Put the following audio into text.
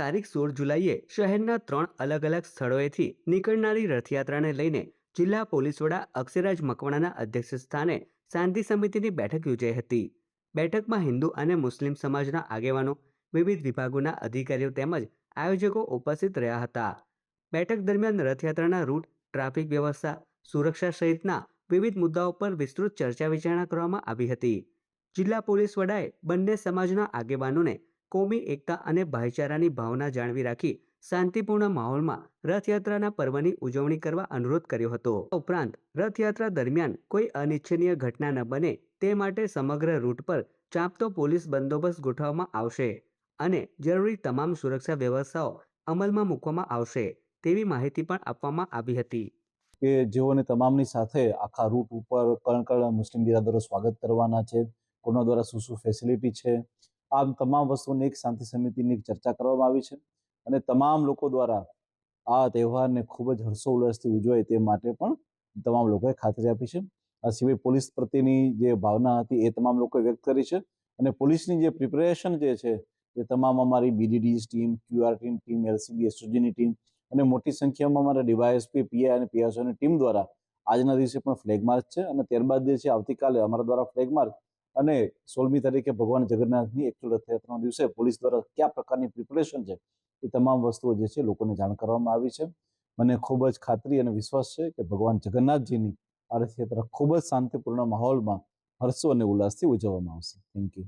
તારીખ 16 જુલાઈએ શહેરના 3 અલગ અલગ સ્થળોએથી નીકળનારી રથયાત્રાને લઈને જિલ્લા પોલીસ વડા અક્ષયરાજ મકવાણાના અધ્યક્ષસ્થાને શાંતિ સમિતિની બેઠક યોજાઈ હતી। બેઠકમાં હિન્દુ અને મુસ્લિમ સમાજના આગેવાનો, વિવિધ વિભાગોના અધિકારીઓ તેમજ આયોજકો ઉપસ્થિત રહ્યા હતા। બેઠક દરમિયાન રથયાત્રાના રૂટ, ટ્રાફિક વ્યવસ્થા, સુરક્ષા સહિતના વિવિધ મુદ્દાઓ પર વિસ્તૃત ચર્ચા વિચારણા કરવામાં આવી હતી। જિલ્લા પોલીસ વડાએ બંને સમાજના આગેવાનોને કોમી એકતા અને ભાઈચારાની ભાવના જાળવી રાખી શાંતિપૂર્ણ માહોલમાં રથયાત્રાના પર્વની ઉજવણી કરવા અનુરોધ કર્યો હતો। ઉપરાંત રથયાત્રા દરમિયાન કોઈ અનિચ્છનીય ઘટના ન બને તે માટે સમગ્ર રૂટ પર ચાંપતો પોલીસ બંદોબસ્ત ગોઠવવામાં આવશે અને જરૂરી તમામ સુરક્ષા વ્યવસ્થાઓ અમલમાં મૂકવામાં આવશે તેવી માહિતી પણ આપવામાં આવી હતી। કે જેઓને તમામની સાથે આખા રૂટ ઉપર કણ મુસ્લિમ બિરાદરો સ્વાગત કરવાના છે, કોના દ્વારા શું ફેસિલિટી છે, આ તમામ વસ્તુની એક શાંતિ સમિતિની ચર્ચા કરવામાં આવી છે અને તમામ લોકો દ્વારા આ તહેવારને ખૂબ જ હર્ષોલ્લાસથી ઉજવાય તે માટે પણ તમામ લોકોએ ખાતરી આપી છે। આ સિવાય પોલીસ પ્રત્યેની જે ભાવના હતી એ તમામ લોકોએ વ્યક્ત કરી છે અને પોલીસની જે પ્રિપેરેશન જે છે એ તમામ અમારી BDDS team, QR team, LCB, એસઓજીની ટીમ અને મોટી સંખ્યામાં અમારા ડીવાયએસપી, પીઆઈ અને પીએસઓની ટીમ દ્વારા આજના દિવસે પણ ફ્લેગ માર્ચ છે અને ત્યારબાદ જે છે આવતીકાલે અમારા દ્વારા ફ્લેગ માર્ચ અને 16મી તારીખે ભગવાન જગન્નાથની એકચ્યુઅલ રથયાત્રાના દિવસે પોલીસ દ્વારા કયા પ્રકારની પ્રિપેરેશન છે એ તમામ વસ્તુઓ જે છે લોકોને જાણ કરવામાં આવી છે। મને ખૂબ જ ખાતરી અને વિશ્વાસ છે કે ભગવાન જગન્નાથજીની આ રથયાત્રા ખૂબ જ શાંતિપૂર્ણ માહોલમાં હર્ષો અને ઉલ્લાસથી ઉજવવામાં આવશે। Thank you.